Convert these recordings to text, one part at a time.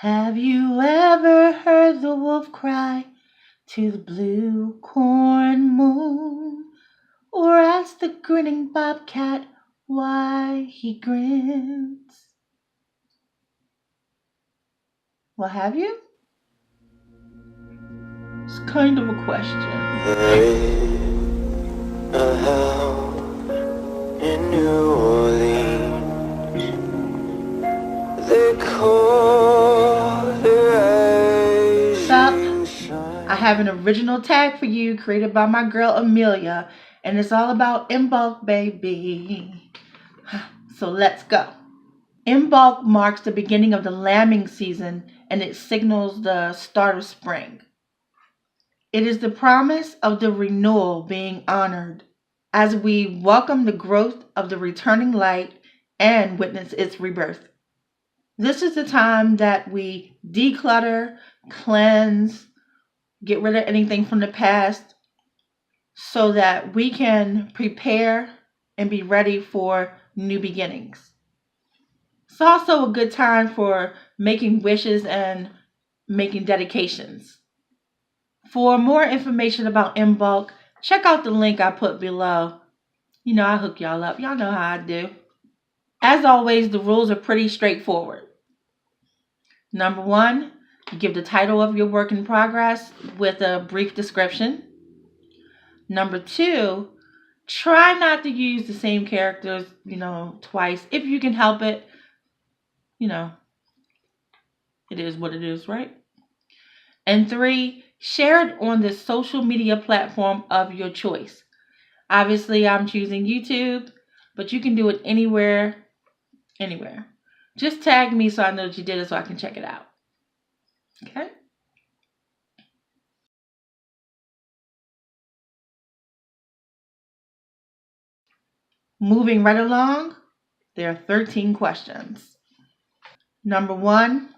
Have you ever heard the wolf cry to the blue corn moon? Or ask the grinning bobcat why he grins? Well, have you? It's kind of a question. There is a hell in New Orleans. They call it rising sun. I have an original tag for you created by my girl Amelia, and it's all about Imbolc, baby. So let's go. Imbolc marks the beginning of the lambing season, and it signals the start of spring. It is the promise of the renewal being honored as we welcome the growth of the returning light and witness its rebirth. This is the time that we declutter, cleanse, get rid of anything from the past so that we can prepare and be ready for new beginnings. It's also a good time for making wishes and making dedications. For more information about Imbolc, check out the link I put below. You know, I hook y'all up. Y'all know how I do. As always, the rules are pretty straightforward. Number 1, give the title of your work in progress with a brief description. Number 2, try not to use the same characters, twice. If you can help it, it is what it is, right? And 3, share it on the social media platform of your choice. Obviously, I'm choosing YouTube, but you can do it anywhere. Just tag me so I know that you did it so I can check it out. Okay? Moving right along, there are 13 questions. Number 1,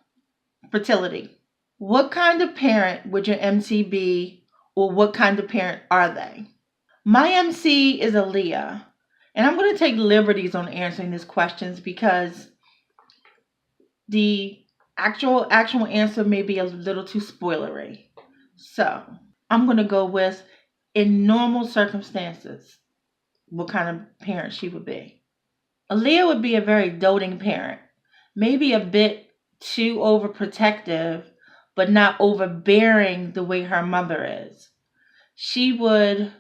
fertility. What kind of parent would your MC be, or what kind of parent are they? My MC is a Leah, and I'm going to take liberties on answering these questions because the actual answer may be a little too spoilery. So I'm going to go with, in normal circumstances, what kind of parent she would be. Aaliyah would be a very doting parent, maybe a bit too overprotective, but not overbearing the way her mother is. She would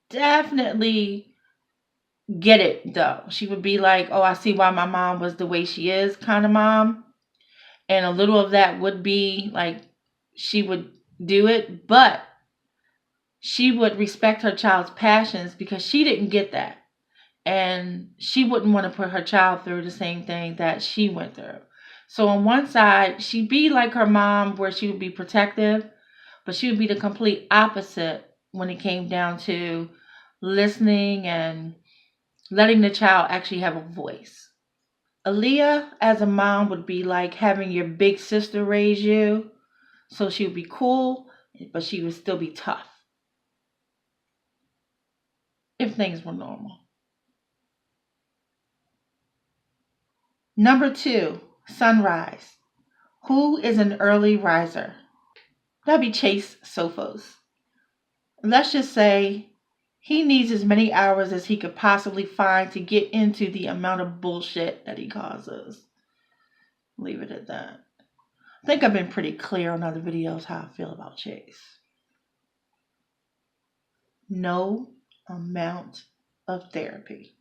definitely get it, though. She would be like, oh, I see why my mom was the way she is kind of mom. And a little of that would be like she would do it, but she would respect her child's passions because she didn't get that. And she wouldn't want to put her child through the same thing that she went through. So on one side, she'd be like her mom where she would be protective, but she would be the complete opposite when it came down to listening and letting the child actually have a voice. Aaliyah as a mom would be like having your big sister raise you. So she would be cool, but she would still be tough. If things were normal. Number 2, sunrise. Who is an early riser? That'd be Chase Sophos. Let's just say he needs as many hours as he could possibly find to get into the amount of bullshit that he causes. Leave it at that. I think I've been pretty clear on other videos how I feel about Chase. No amount of therapy.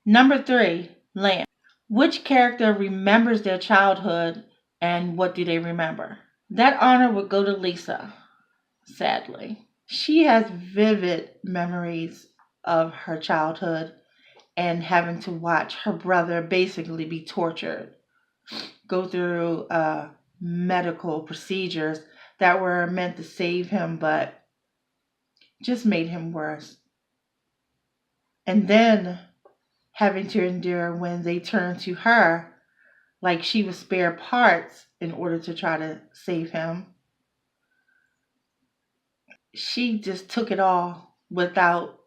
Number 3, Lamb. Which character remembers their childhood and what do they remember? That honor would go to Lisa, sadly. She has vivid memories of her childhood and having to watch her brother basically be tortured, go through medical procedures that were meant to save him, but just made him worse. And then having to endure when they turned to her like she was spare parts in order to try to save him. She just took it all without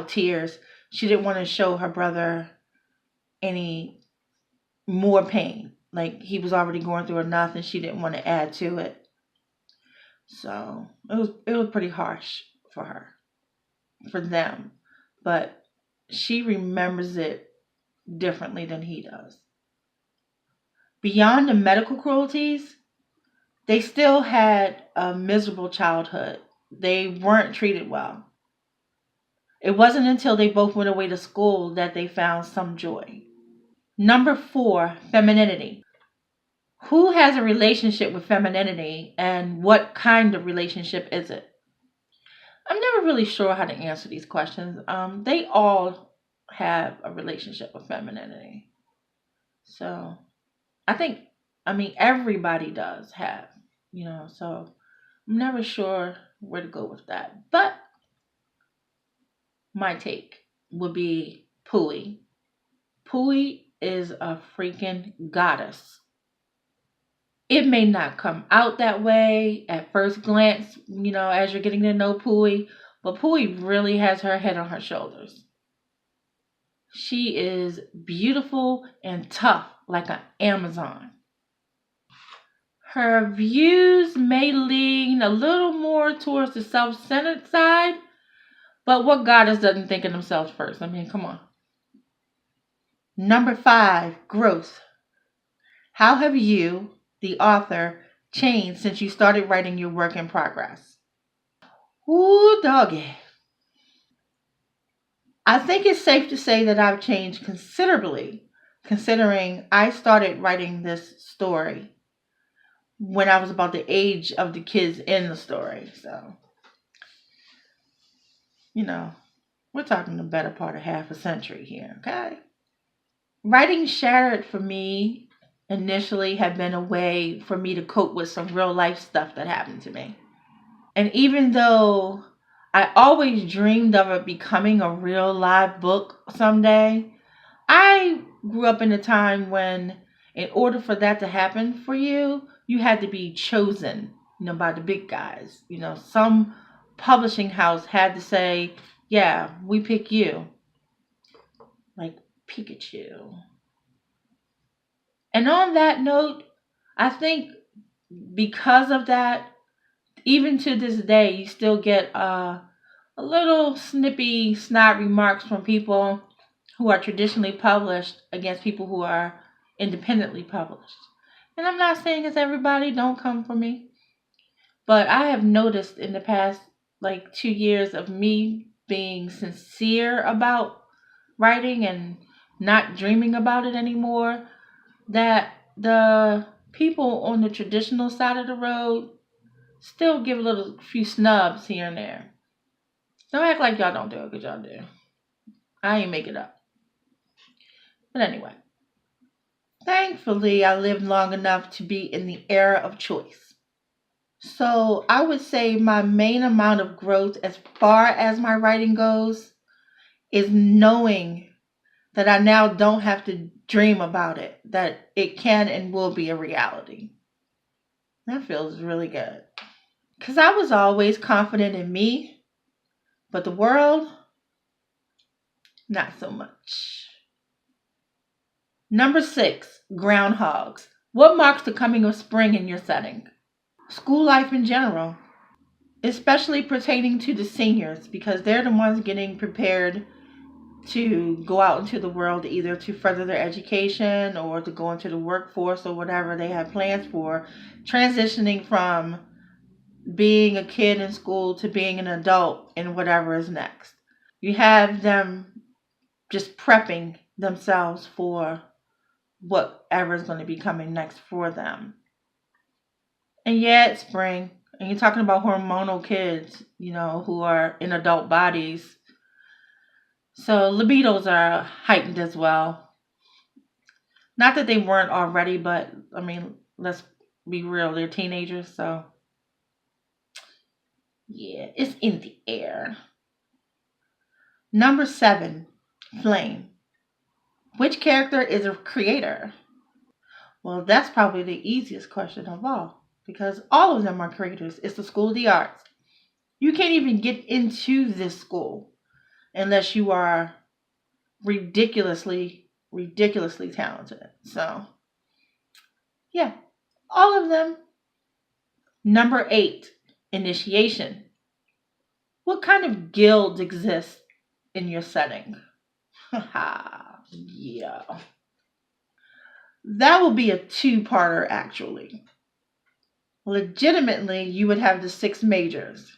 tears. She didn't want to show her brother any more pain. Like he was already going through enough and she didn't want to add to it. So it was pretty harsh for her, for them. But she remembers it differently than he does. Beyond the medical cruelties, they still had a miserable childhood. They weren't treated well. It wasn't until they both went away to school that they found some joy. Number 4, femininity. Who has a relationship with femininity and what kind of relationship is it? I'm never really sure how to answer these questions. They all have a relationship with femininity. So everybody does have, so I'm never sure where to go with that. But my take would be Pui. Pui is a freaking goddess. It may not come out that way at first glance, as you're getting to know Pui, but Pui really has her head on her shoulders. She is beautiful and tough like an Amazon. Her views may lean a little more towards the self-centered side, but what goddess doesn't think of themselves first? I mean, come on. Number 5, growth. How have you, the author, changed since you started writing your work in progress? Ooh, doggy. I think it's safe to say that I've changed considerably, considering I started writing this story when I was about the age of the kids in the story. So, we're talking the better part of half a century here, okay? Writing Shattered for me initially had been a way for me to cope with some real life stuff that happened to me. And even though I always dreamed of it becoming a real live book someday, I grew up in a time when, in order for that to happen for you, you had to be chosen, by the big guys. Some publishing house had to say, yeah, we pick you. Like Pikachu. And on that note, I think because of that, even to this day, you still get a little snippy, snide remarks from people who are traditionally published against people who are independently published. And I'm not saying it's everybody, don't come for me. But I have noticed in the past 2 years of me being sincere about writing and not dreaming about it anymore, that the people on the traditional side of the road still give a few snubs here and there. Don't act like y'all don't do it, because y'all do. I ain't make it up. But anyway, thankfully I lived long enough to be in the era of choice. So I would say my main amount of growth as far as my writing goes is knowing that I now don't have to dream about it, that it can and will be a reality. That feels really good. Because I was always confident in me, but the world, not so much. Number 6, groundhogs. What marks the coming of spring in your setting? School life in general, especially pertaining to the seniors, because they're the ones getting prepared to go out into the world, either to further their education or to go into the workforce or whatever they have plans for, transitioning from being a kid in school to being an adult in whatever is next. You have them just prepping themselves for whatever is going to be coming next for them. And yeah, it's spring. And you're talking about hormonal kids, who are in adult bodies. So libidos are heightened as well. Not that they weren't already, but let's be real, they're teenagers, so yeah, it's in the air. Number 7, flame. Which character is a creator? Well, that's probably the easiest question of all, because all of them are creators. It's the School of the Arts. You can't even get into this school unless you are ridiculously talented. So Yeah, all of them. Number 8, initiation. What kind of guilds exist in your setting? Yeah. That will be a two-parter, actually. Legitimately, you would have the 6 majors: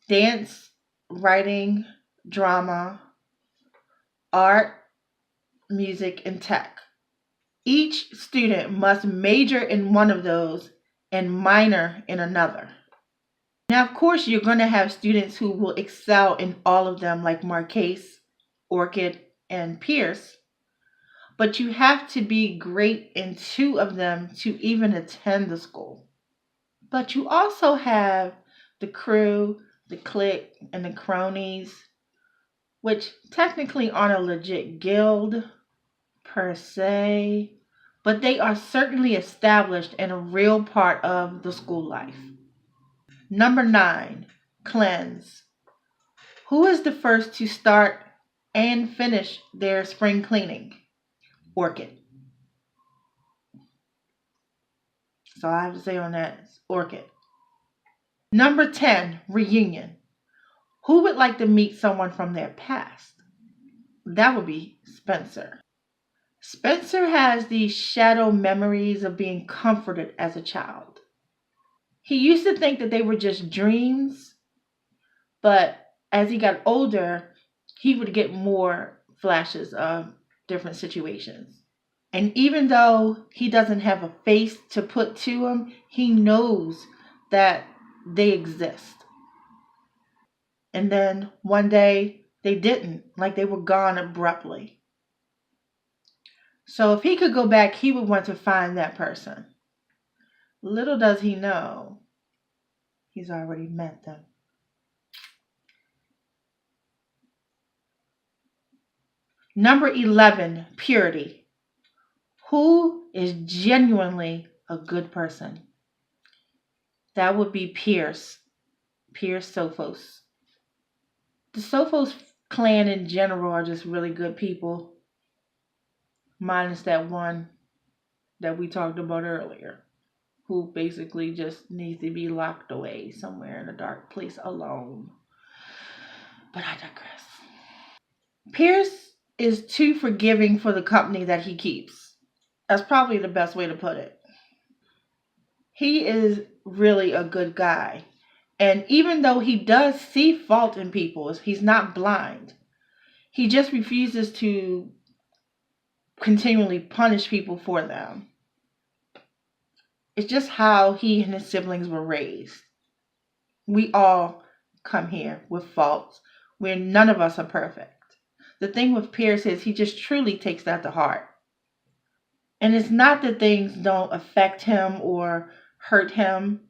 dance, writing, drama, art, music, and tech. Each student must major in one of those and minor in another. Now, of course, you're going to have students who will excel in all of them, like Marquise, Orchid, and Pierce, but you have to be great in 2 of them to even attend the school. But you also have the crew, the clique, and the cronies, which technically aren't a legit guild per se, but they are certainly established and a real part of the school life. Number 9, cleanse. Who is the first to start and finish their spring cleaning? Orchid. So I have to say on that is Orchid. Number 10, reunion. Who would like to meet someone from their past? That would be Spencer. Spencer has these shadow memories of being comforted as a child. He used to think that they were just dreams, but as he got older, he would get more flashes of different situations. And even though he doesn't have a face to put to them, he knows that they exist. And then one day they didn't, like they were gone abruptly. So if he could go back, he would want to find that person. Little does he know, he's already met them. Number 11, purity. Who is genuinely a good person? That would be Pierce Sophos. The Sophos clan in general are just really good people, minus that one that we talked about earlier, who basically just needs to be locked away somewhere in a dark place alone. But I digress. Pierce is too forgiving for the company that he keeps. That's probably the best way to put it. He is really a good guy. And even though he does see fault in people, he's not blind. He just refuses to continually punish people for them. It's just how he and his siblings were raised. We all come here with faults where none of us are perfect. The thing with Pierce is he just truly takes that to heart. And it's not that things don't affect him or hurt him.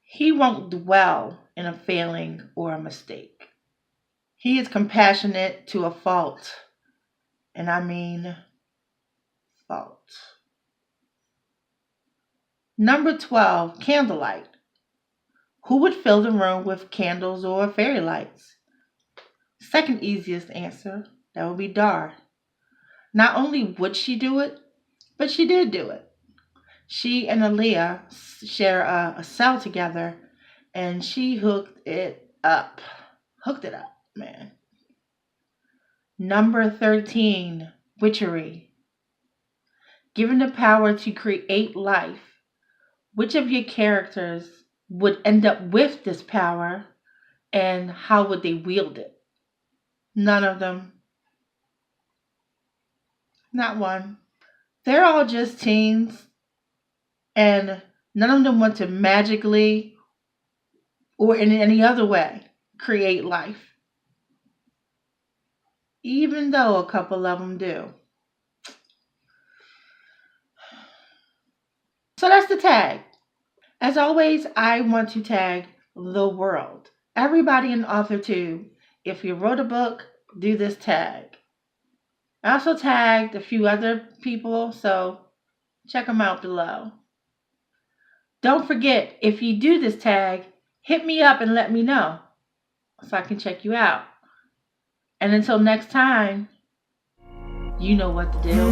He won't dwell in a failing or a mistake. He is compassionate to a fault. And I mean fault. Number 12, candlelight. Who would fill the room with candles or fairy lights? Second easiest answer, that would be Dar. Not only would she do it, but she did do it. She and Aaliyah share a cell together, and she hooked it up. Man. Number 13, witchery. Given the power to create life, which of your characters would end up with this power, and how would they wield it? None of them. Not one. They're all just teens, and none of them want to magically or in any other way create life. Even though a couple of them do. So that's the tag. As always, I want to tag the world. Everybody in Authortube, if you wrote a book, do this tag. I also tagged a few other people, so check them out below. Don't forget, if you do this tag, hit me up and let me know so I can check you out. And until next time, you know what to do.